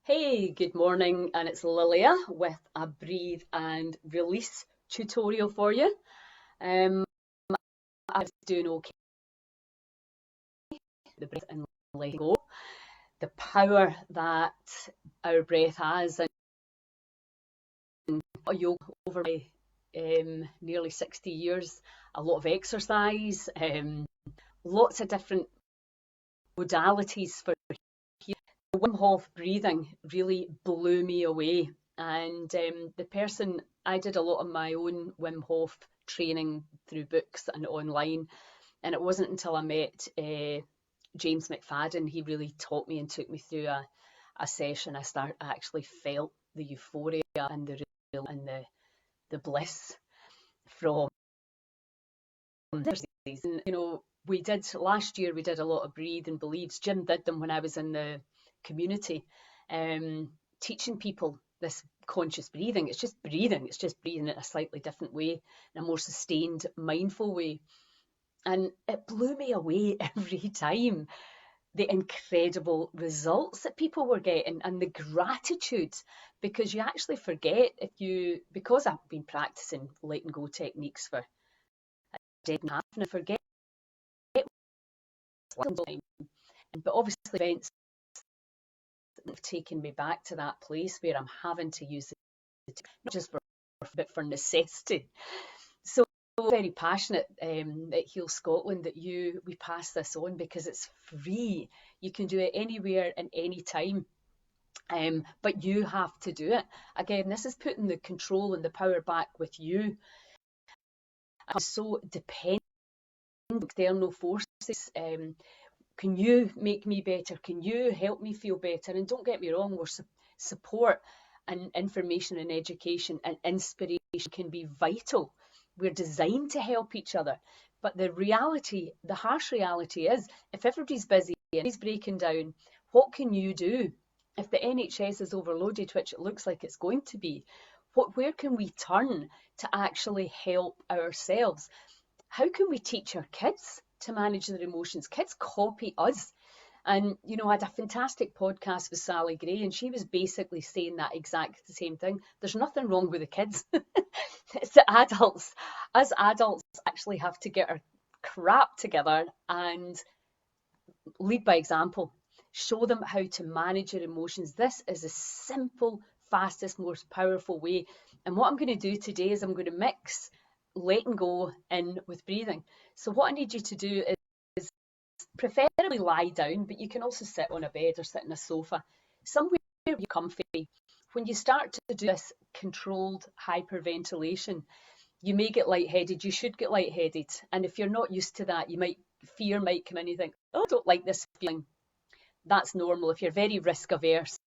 Hey, good morning, and it's Lilia with a breathe and release tutorial for you. Um, I was doing okay, the breath and letting go, the power that our breath has, and yoga over my nearly 60 years, a lot of exercise, lots of different modalities for here. The Wim Hof breathing really blew me away. And the person, I did a lot of my own Wim Hof training through books and online. And it wasn't until I met James McFadden, he really taught me and took me through a session. I actually felt the euphoria and the bliss from this. And, we did last year, we did a lot of breathe and believes. Jim did them when I was in the community, teaching people this conscious breathing. It's just breathing. It's just breathing in a slightly different way, in a more sustained, mindful way. And it blew me away every time. The incredible results that people were getting and the gratitude, because you actually forget because I've been practicing letting go techniques for a decade and a half, and I forget time. But obviously, events have taken me back to that place where I'm having to use it, not just but for necessity. So very passionate at Heal Scotland that we pass this on because it's free. You can do it anywhere and any time. But you have to do it. Again, this is putting the control and the power back with you. I'm so dependent on external forces. Can you make me better? Can you help me feel better? And don't get me wrong, support and information and education and inspiration can be vital. We're designed to help each other. But the harsh reality is, if everybody's busy and he's breaking down, what can you do? If the NHS is overloaded, which it looks like it's going to be, where can we turn to actually help ourselves? How can we teach our kids to manage their emotions? Kids copy us. And, I had a fantastic podcast with Sally Gray, and she was basically saying that exact same thing. There's nothing wrong with the kids. It's the adults. Us adults actually have to get our crap together and lead by example. Show them how to manage your emotions. This is the simple, fastest, most powerful way. And what I'm going to do today is I'm going to mix letting go in with breathing. So what I need you to do is preferably lie down, but you can also sit on a bed or sit on a sofa, somewhere you're comfy. When you start to do this controlled hyperventilation, you may get lightheaded. You should get lightheaded. And if you're not used to that, fear might come in. You think, oh, I don't like this feeling. That's normal. If you're very risk averse,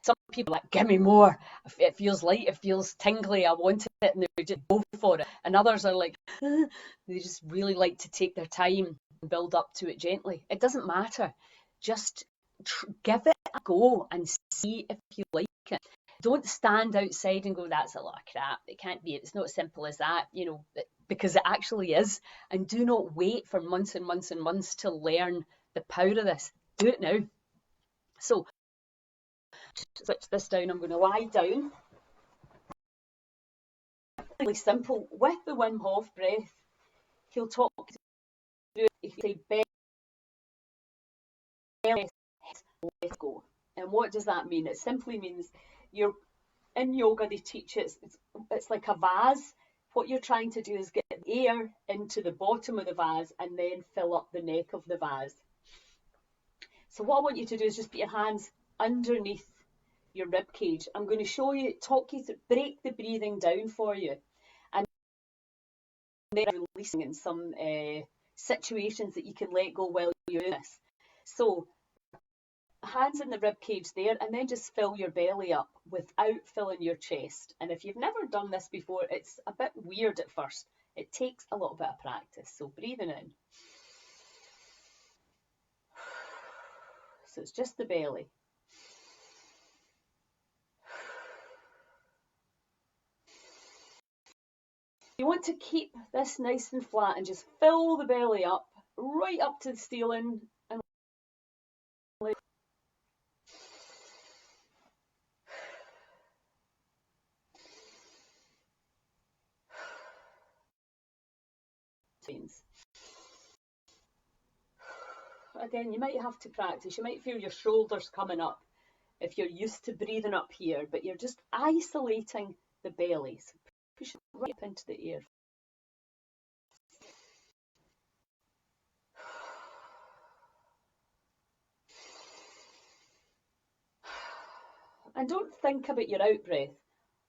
some people are like, give me more. It feels light, it feels tingly, I want it, and they just go for it. And others are like, they just really like to take their time and build up to it gently. It doesn't matter. Just give it a go and see if you like it. Don't stand outside and go, that's a lot of crap. It can't be. It's not as simple as that, because it actually is. And do not wait for months and months and months to learn the power of this. Do it now. So, switch this down. I'm going to lie down. Really simple. With the Wim Hof breath, he'll talk through it. If you say belly, let go. And what does that mean? It simply means you're in yoga, they teach it's like a vase. What you're trying to do is get air into the bottom of the vase and then fill up the neck of the vase. So what I want you to do is just put your hands underneath your rib cage. I'm going to talk you through, break the breathing down for you, and then releasing in some situations that you can let go while you're doing this. So hands in the rib cage there, and then just fill your belly up without filling your chest. And if you've never done this before, it's a bit weird at first. It takes a little bit of practice. So breathing in. So it's just the belly. You want to keep this nice and flat and just fill the belly up, right up to the ceiling. And veins. Again, you might have to practice. You might feel your shoulders coming up if you're used to breathing up here, but you're just isolating the belly. So push it right up into the air. And don't think about your out breath.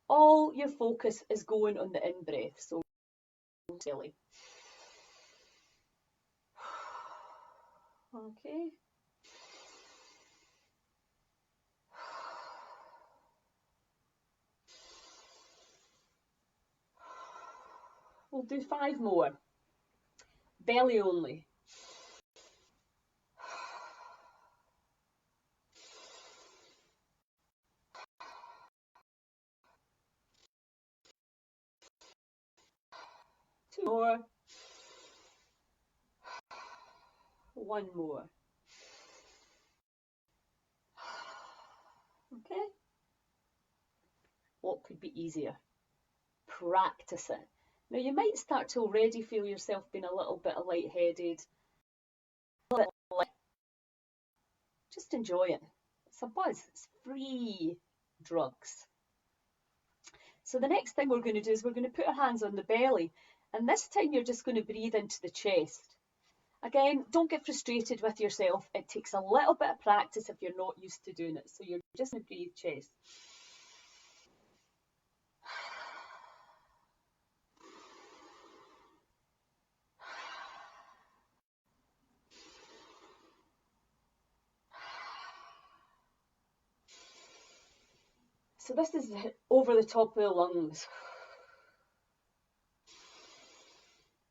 All your focus is going on the in breath. So silly. Okay. We'll do 5 more. Belly only. Two more. One more. Okay. What could be easier? Practice it. Now you might start to already feel yourself being a little bit lightheaded. Just enjoy it. It's a buzz. It's free drugs. So the next thing we're going to do is we're going to put our hands on the belly, and this time you're just going to breathe into the chest. Again, don't get frustrated with yourself. It takes a little bit of practice if you're not used to doing it. So you're just going to breathe chest. So this is over the top of the lungs.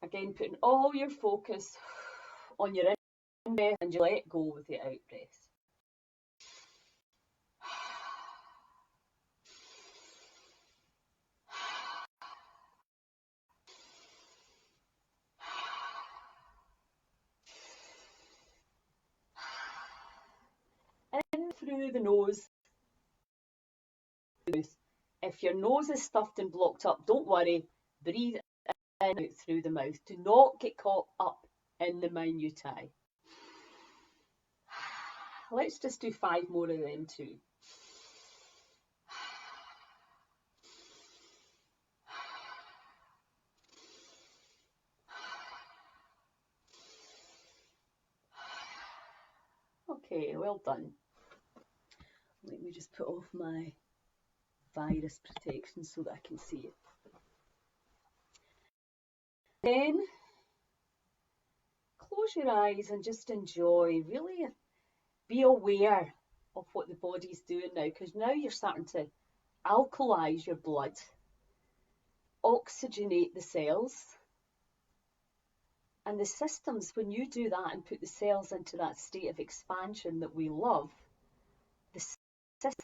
Again, putting all your focus on your in breath and you let go with the out breath. In through the nose. If your nose is stuffed and blocked up, don't worry. Breathe in and out through the mouth. Do not get caught up in the minutiae. Let's just do 5 more of them too. Okay, well done. Let me just put off my virus protection so that I can see it. Then close your eyes and just enjoy, really be aware of what the body's doing now, because now you're starting to alkalize your blood, oxygenate the cells, and the systems, when you do that and put the cells into that state of expansion that we love, the systems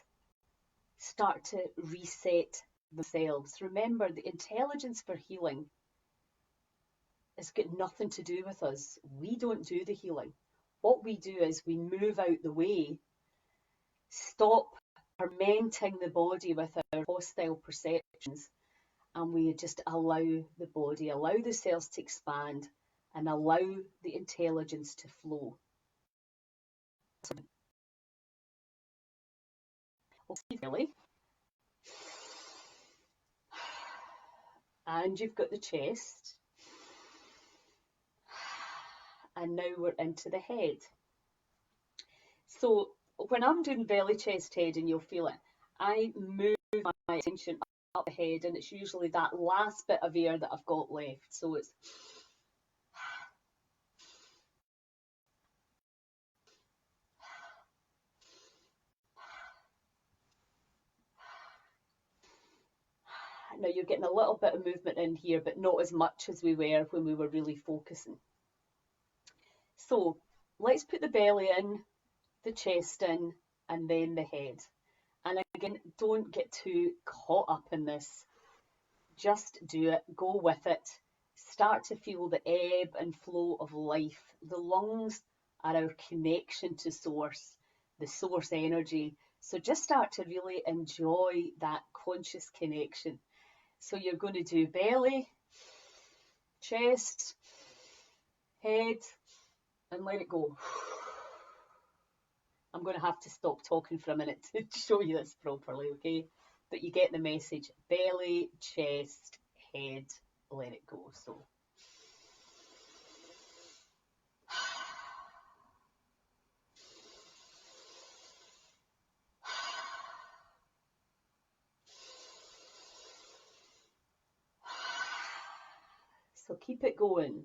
start to reset themselves. Remember, the intelligence for healing has got nothing to do with us. We don't do the healing. What we do is we move out the way, stop tormenting the body with our hostile perceptions, and we just allow the body, allow the cells to expand, and allow the intelligence to flow. Really. And you've got the chest. And now we're into the head. So when I'm doing belly, chest, head, and you'll feel it, I move my attention up the head, and it's usually that last bit of air that I've got left. So it's now you're getting a little bit of movement in here, but not as much as we were when we were really focusing. So let's put the belly in, the chest in, and then the head. And again, don't get too caught up in this. Just do it, go with it. Start to feel the ebb and flow of life. The lungs are our connection to source, the source energy. So just start to really enjoy that conscious connection. So you're going to do belly, chest, head, and let it go. I'm going to have to stop talking for a minute to show you this properly, okay? But you get the message. Belly, chest, head, let it go. So keep it going.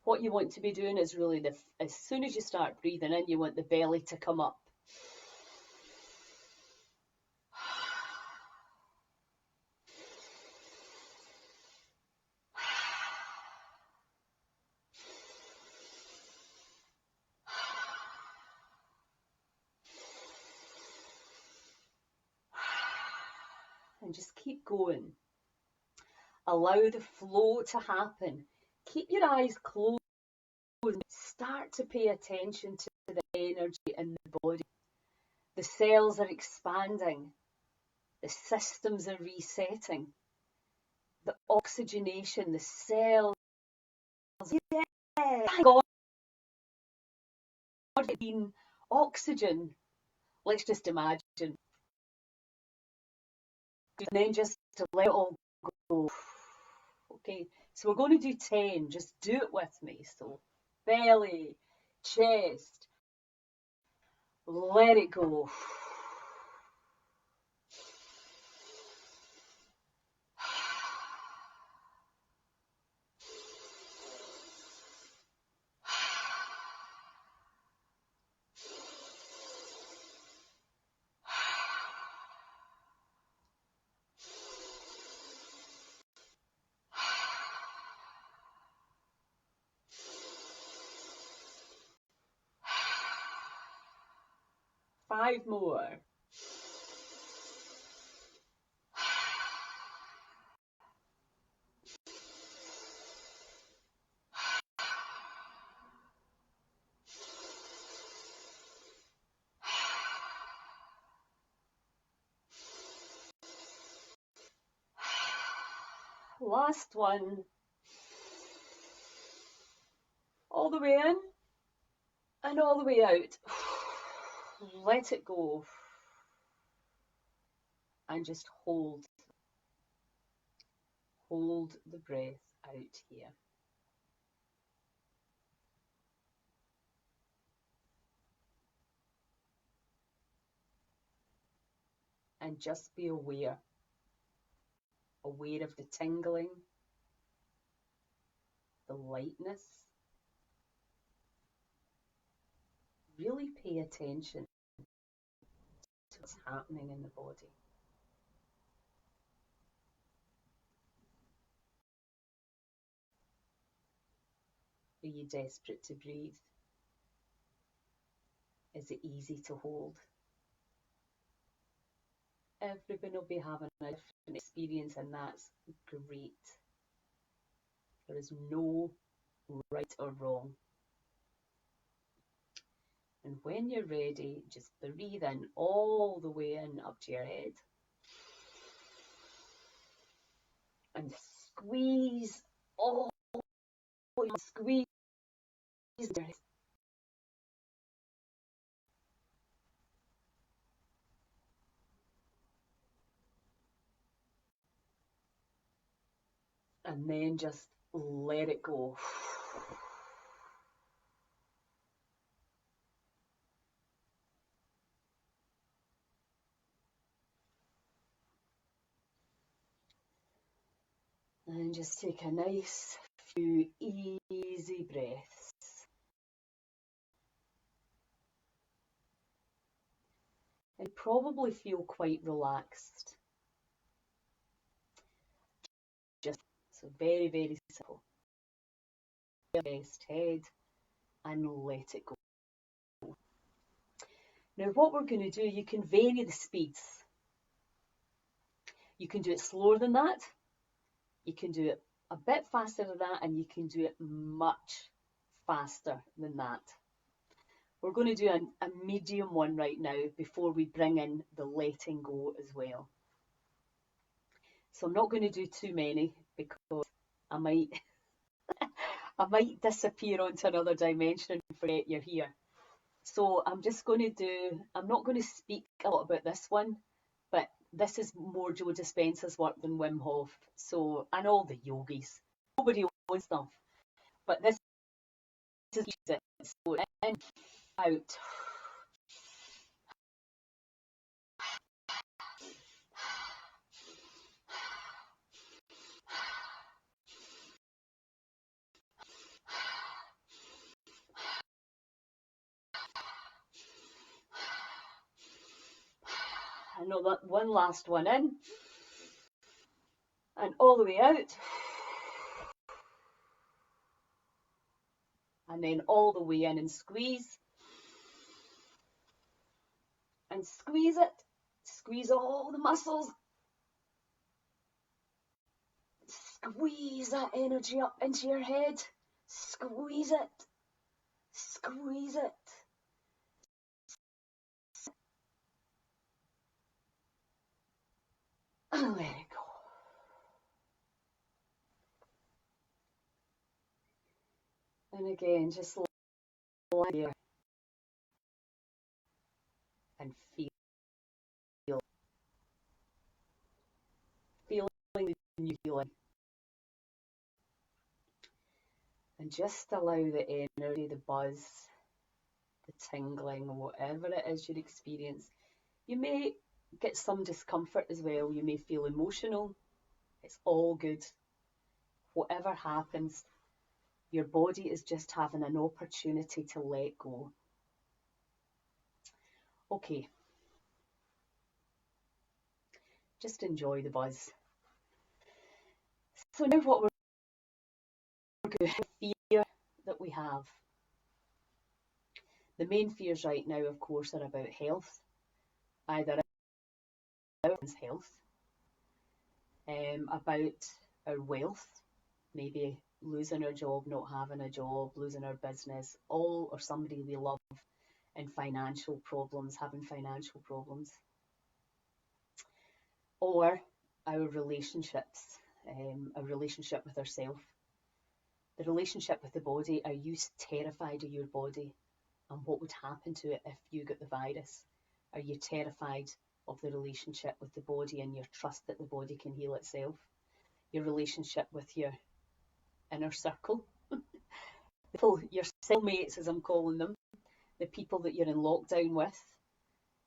What you want to be doing is really, as soon as you start breathing in, you want the belly to come up. And just keep going. Allow the flow to happen. Keep your eyes closed. Start to pay attention to the energy in the body. The cells are expanding. The systems are resetting. The oxygenation, the cells. Yeah, my God, being oxygen. Let's just imagine. And then just to let it all go. Okay, so we're going to do 10. Just do it with me. So belly, chest, let it go. Five more. Last one. All the way in and all the way out. Let it go. And just hold the breath out here. And just be aware of the tingling, the lightness. Really pay attention to what's happening in the body. Are you desperate to breathe? Is it easy to hold? Everyone will be having a different experience, and that's great. There is no right or wrong. And when you're ready, just breathe in all the way in up to your head. And squeeze all, squeeze your head. And then just let it go. And just take a nice few easy breaths. And probably feel quite relaxed. Just so very, very simple. Rest head and let it go. Now what we're going to do, you can vary the speeds. You can do it slower than that. You can do it a bit faster than that, and you can do it much faster than that. We're going to do a medium one right now before we bring in the letting go as well. So I'm not going to do too many because I might I might disappear onto another dimension and forget you're here. So I'm just going to I'm not going to speak a lot about this one, but this is more Joe Dispenza's work than Wim Hof. So, and all the yogis. Nobody owns stuff. But this is it. So in, out. I know that one last one in. And all the way out. And then all the way in and squeeze. And squeeze it. Squeeze all the muscles. Squeeze that energy up into your head. Squeeze it. Squeeze it. And let it go. And again, just lie there and feel. Feeling the new feeling. And just allow the energy, the buzz, the tingling, whatever it is you experience. You may get some discomfort as well. You may feel emotional. It's all good. Whatever happens, your body is just having an opportunity to let go. Okay. Just enjoy the buzz. So now what we're going to do, fear that we have. The main fears right now, of course, are about health. Either our health, about our wealth, maybe losing our job, not having a job, losing our business, all or somebody we love, and financial problems, having financial problems. Or our relationships, a relationship with ourselves, the relationship with the body. Are you terrified of your body and what would happen to it if you got the virus? Are you terrified of the relationship with the body and your trust that the body can heal itself? Your relationship with your inner circle, your cellmates, as I'm calling them, the people that you're in lockdown with,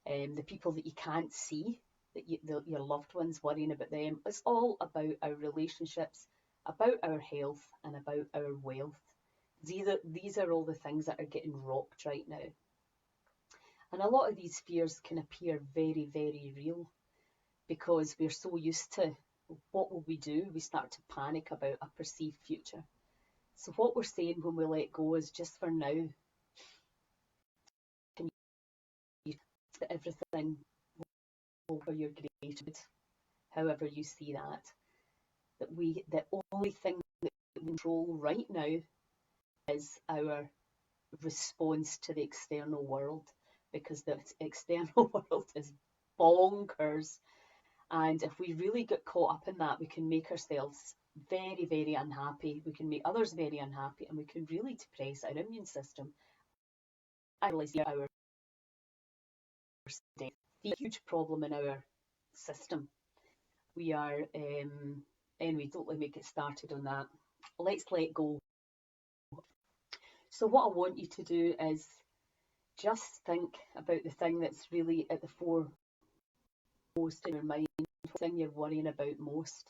the people that you can't see, that your loved ones, worrying about them. It's all about our relationships, about our health, and about our wealth. These are all the things that are getting rocked right now. And a lot of these fears can appear very, very real because we're so used to what will we do? We start to panic about a perceived future. So what we're saying when we let go is just for now, can you that everything will for your greater, however you see that. The only thing that we control right now is our response to the external world, because the external world is bonkers. And if we really get caught up in that, we can make ourselves very, very unhappy. We can make others very unhappy, and we can really depress our immune system. I realize our death is a huge problem in our system. We are, anyway, don't let me get started on that. Let's let go. So what I want you to do is just think about the thing that's really at the foremost in your mind, the thing you're worrying about most.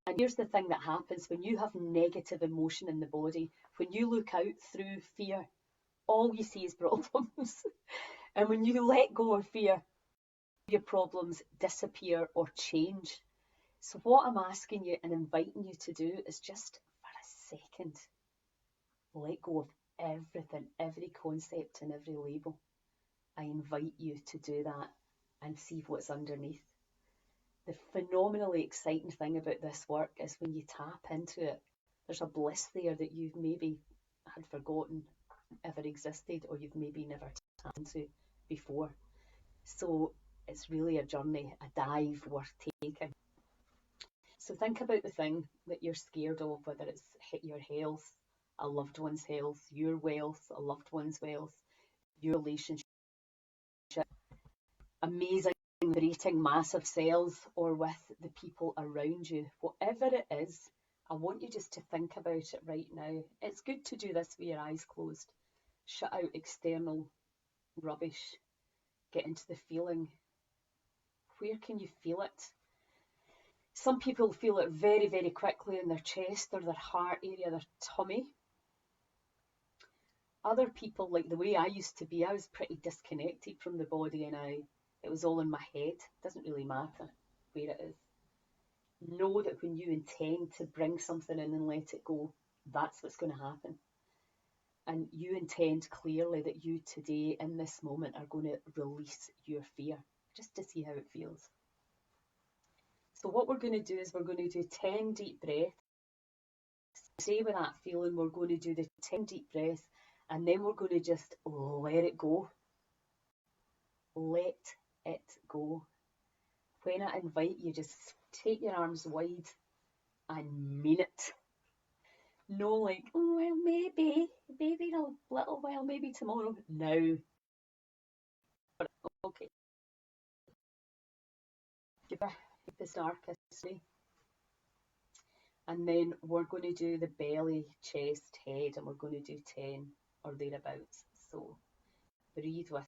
And here's the thing that happens when you have negative emotion in the body. When you look out through fear, all you see is problems. And when you let go of fear, your problems disappear or change. So what I'm asking you and inviting you to do is just for a second, let go of everything, every concept and every label. I invite you to do that and see what's underneath. The phenomenally exciting thing about this work is when you tap into it, there's a bliss there that you've maybe had forgotten ever existed, or you've maybe never tapped into before. So it's really a journey, a dive worth taking. So think about the thing that you're scared of, whether it's your health, a loved one's health, your wealth, a loved one's wealth, your relationship, amazing, vibrating, massive sales, or with the people around you. Whatever it is, I want you just to think about it right now. It's good to do this with your eyes closed. Shut out external rubbish. Get into the feeling. Where can you feel it? Some people feel it very, very quickly in their chest or their heart area, their tummy. Other people, like the way I used to be, I was pretty disconnected from the body, and it was all in my head. It doesn't really matter where it is. Know that when you intend to bring something in and let it go, that's what's going to happen. And you intend clearly that you today, in this moment, are going to release your fear, just to see how it feels. So what we're going to do is we're going to do 10 deep breaths. Stay with that feeling. We're going to do the 10 deep breaths, and then we're going to just let it go. Let it go. When I invite you, just take your arms wide and mean it. No like, oh, well, maybe in a little while, maybe tomorrow. Now. Okay. Give this darkest way. And then we're going to do the belly, chest, head, and we're going to do 10 or thereabouts. So breathe with.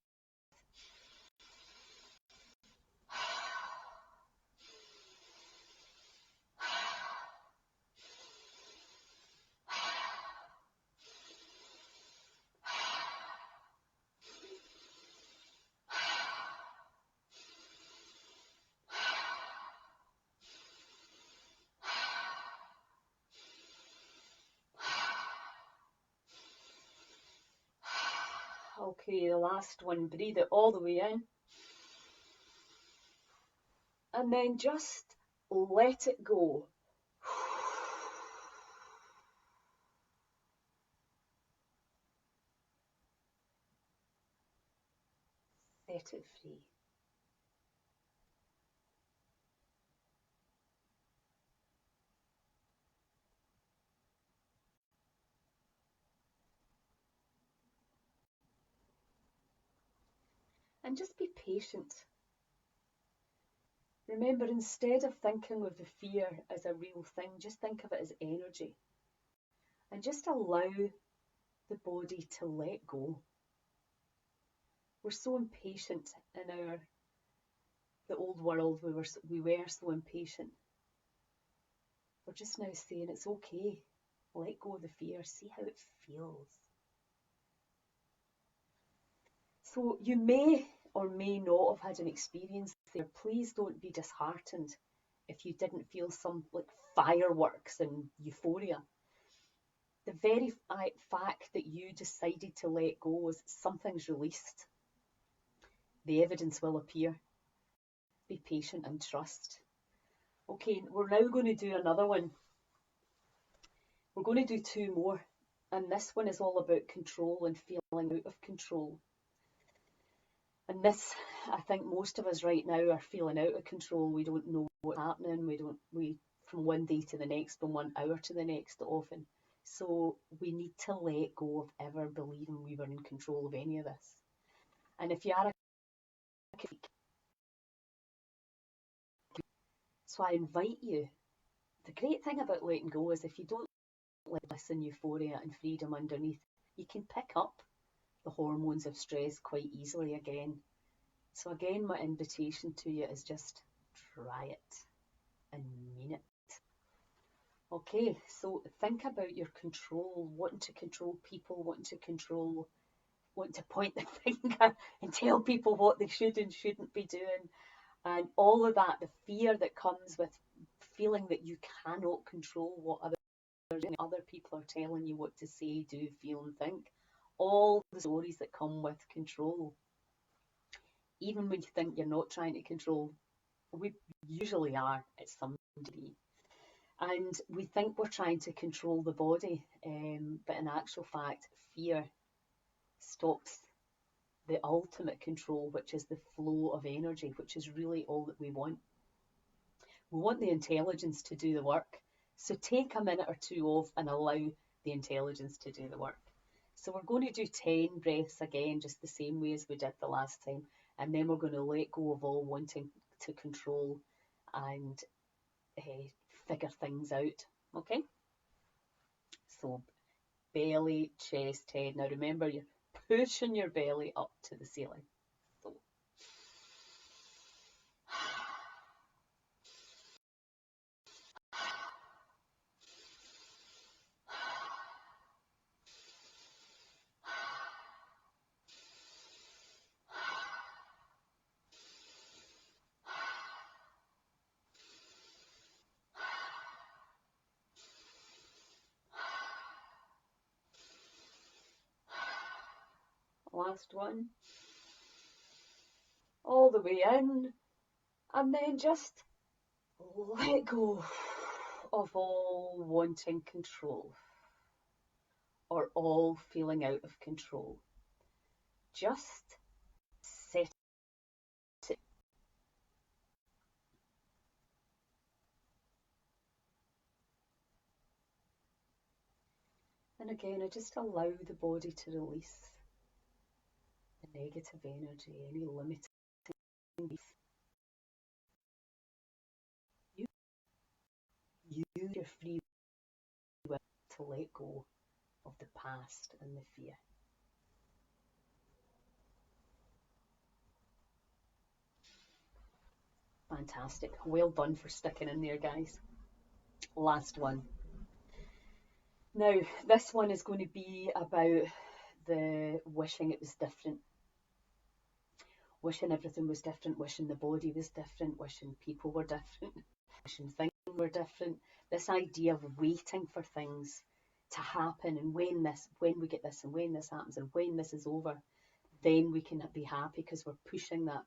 Okay, the last one, breathe it all the way in. And then just let it go. Set it free. And just be patient. Remember, instead of thinking of the fear as a real thing, just think of it as energy. And just allow the body to let go. We're so impatient in the old world. We were so impatient. We're just now saying it's okay. Let go of the fear. See how it feels. So you may or may not have had an experience there. Please don't be disheartened if you didn't feel some like fireworks and euphoria. The very fact that you decided to let go is something's released. The evidence will appear. Be patient and trust. Okay, we're now going to do another one. We're going to do 2 more. And this one is all about control and feeling out of control. And this, I think most of us right now are feeling out of control. We don't know what's happening. We from one day to the next, from 1 hour to the next often. So we need to let go of ever believing we were in control of any of this. And if you are so I invite you, the great thing about letting go is if you don't let listen euphoria and freedom underneath, you can pick up the hormones of stress quite easily again. So again, my invitation to you is just try it and mean it. Okay, so think about your control, wanting to control people, wanting to point the finger and tell people what they should and shouldn't be doing, and all of that, the fear that comes with feeling that you cannot control what other people are telling you what to say, do, feel, and think. All the stories that come with control. Even when you think you're not trying to control, we usually are at some degree. And we think we're trying to control the body, but in actual fact, fear stops the ultimate control, which is the flow of energy, which is really all that we want. We want the intelligence to do the work. So take a minute or two off and allow the intelligence to do the work. So we're going to do 10 breaths again, just the same way as we did the last time. And then we're going to let go of all wanting to control and figure things out. Okay? So belly, chest, head. Now remember, you're pushing your belly up to the ceiling. So. Last one. All the way in, and then just let go of all wanting control or all feeling out of control. Just set it. And again, I just allow the body to release the negative energy, any limiting beliefs. Use your free will to let go of the past and the fear. Fantastic. Well done for sticking in there, guys. Last one. Now, this one is going to be about the wishing it was different. Wishing everything was different, wishing the body was different, wishing people were different, wishing things were different. This idea of waiting for things to happen, and when we get this, and when this happens, and when this is over, then we can be happy, because we're pushing that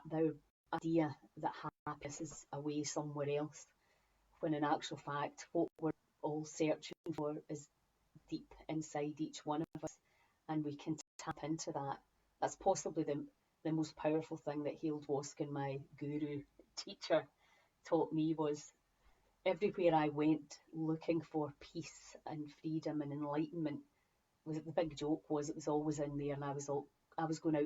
the idea that happiness is away somewhere else, when in actual fact what we're all searching for is deep inside each one of us, and we can tap into that. That's possibly the most powerful thing that Healed Waskin, my guru teacher, taught me, was everywhere I went looking for peace and freedom and enlightenment, was the big joke was it was always in there, and I was going out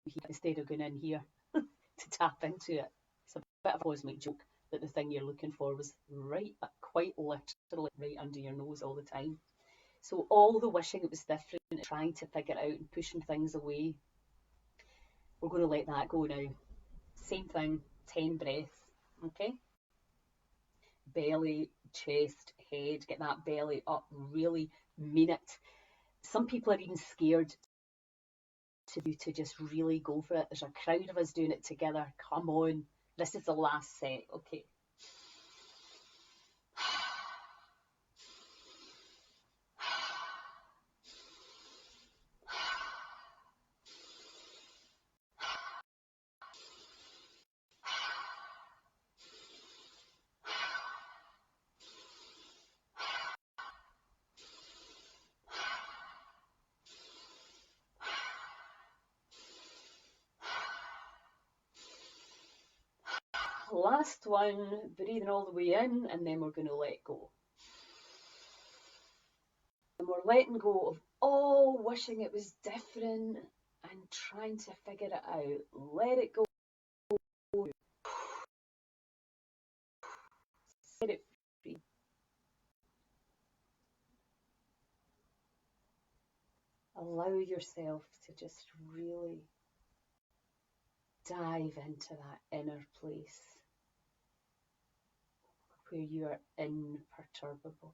here instead of going in here to tap into it. It's a bit of a cosmic joke that the thing you're looking for was quite literally right under your nose all the time. So all the wishing it was different, trying to figure it out and pushing things away, we're going to let that go now. Same thing, 10 breaths, okay? Belly, chest, head, get that belly up, really mean it. Some people are even scared to just really go for it. There's a crowd of us doing it together. Come on, this is the last set, okay? Last one, breathing all the way in, and then we're going to let go. And we're letting go of all wishing it was different and trying to figure it out. Let it go. Set it free. Allow yourself to just really dive into that inner place where you are imperturbable,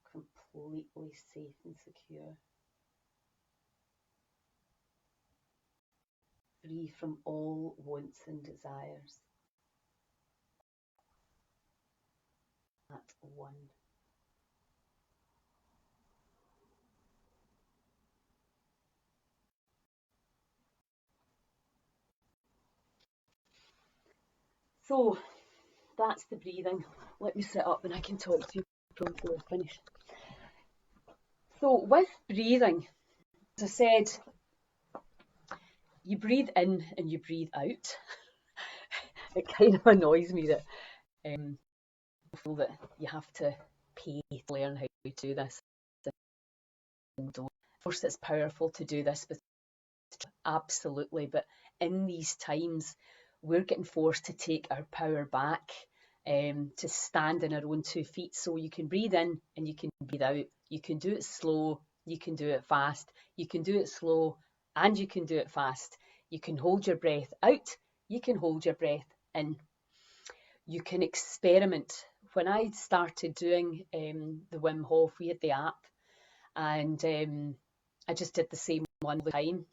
completely safe and secure, free from all wants and desires. At one. So that's the breathing. Let me sit up and I can talk to you before we're finished. So with breathing, as I said, you breathe in and you breathe out. It kind of annoys me that I feel that you have to pay to learn how to do this. And of course, it's powerful to do this, but absolutely. But in these times, we're getting forced to take our power back, to stand on our own 2 feet. So you can breathe in and you can breathe out. You can do it slow, you can do it fast, you can do it slow, and you can do it fast. You can hold your breath out, you can hold your breath in. You can experiment. When I started doing the Wim Hof, we had the app, and I just did the same one all the time.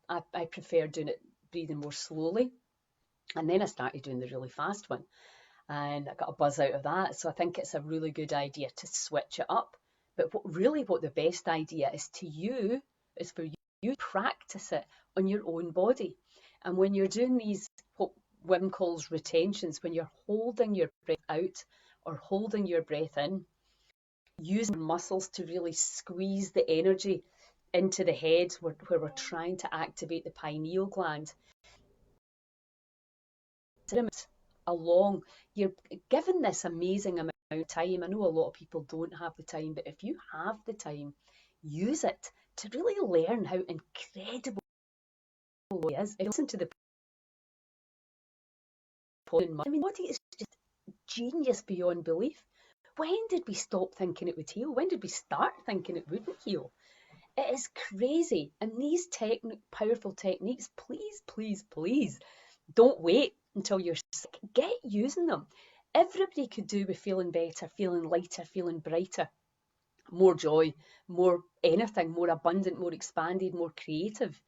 I prefer doing it, breathing more slowly. And then I started doing the really fast one, and I got a buzz out of that. So I think it's a really good idea to switch it up. But what the best idea is for you to practice it on your own body. And when you're doing these, what Wim calls retentions, when you're holding your breath out or holding your breath in, using your muscles to really squeeze the energy into the head where we're trying to activate the pineal gland. You're given this amazing amount of time. I know a lot of people don't have the time, but if you have the time, use it to really learn how incredible it is. Listen to the body is just genius beyond belief. When did we stop thinking it would heal? When did we start thinking it wouldn't heal? It is crazy. And these powerful techniques, please, don't wait until you're sick. Get using them. Everybody could do with feeling better, feeling lighter, feeling brighter, more joy, more anything, more abundant, more expanded, more creative.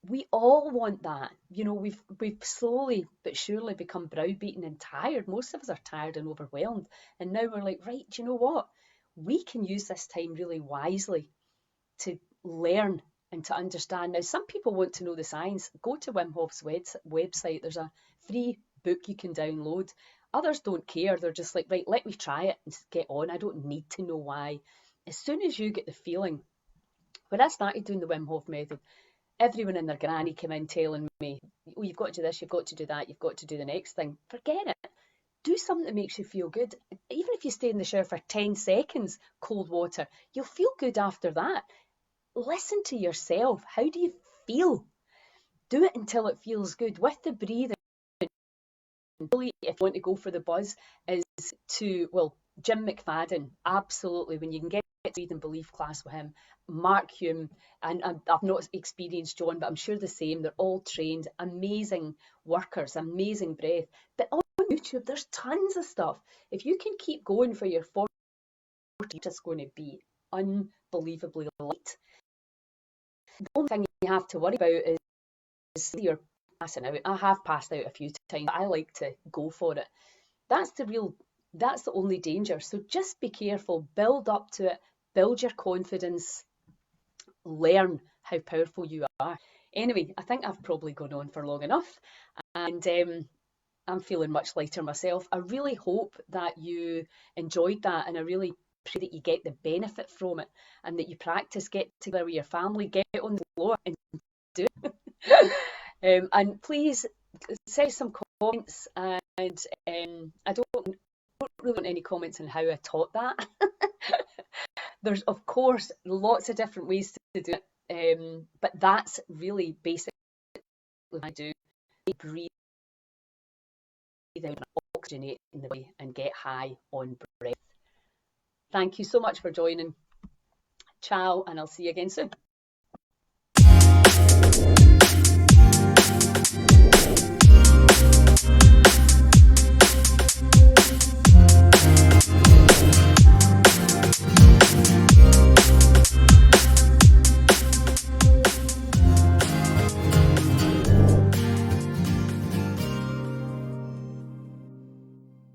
We all want that. We've slowly but surely become browbeaten and tired. Most of us are tired and overwhelmed. And now we're like, right, do you know what? We can use this time really wisely to learn and to understand. Now, some people want to know the science. Go to Wim Hof's website. There's a free book you can download. Others don't care. They're just like, right, let me try it and get on. I don't need to know why. As soon as you get the feeling, when I started doing the Wim Hof method, everyone and their granny came in telling me, oh, you've got to do this, you've got to do that, you've got to do the next thing. Forget it. Do something that makes you feel good. Even if you stay in the shower for 10 seconds, cold water, you'll feel good after that. Listen to yourself. How do you feel? Do it until it feels good. With the breathing, really, if you want to go for the buzz, is Jim McFadden, absolutely. When you can get to Breathe and Belief class with him, Mark Hume, and I've not experienced John, but I'm sure the same. They're all trained, amazing workers, amazing breath. But on YouTube, there's tons of stuff. If you can keep going for your 40, it's just going to be unbelievably light. The only thing you have to worry about is you're passing out. I have passed out a few times, but I like to go for it. That's the only danger. So just be careful, build up to it, build your confidence, learn how powerful you are. Anyway, I think I've probably gone on for long enough, and I'm feeling much lighter myself. I really hope that you enjoyed that, and I really pray that you get the benefit from it and that you practice, get together with your family, get on the floor and do it. And please say some comments, and I don't really want any comments on how I taught that. There's, of course, lots of different ways to do it, but that's really basically what I do. Breathe out, oxygenate in the body, and get high on breath. Thank you so much for joining. Ciao, and I'll see you again soon.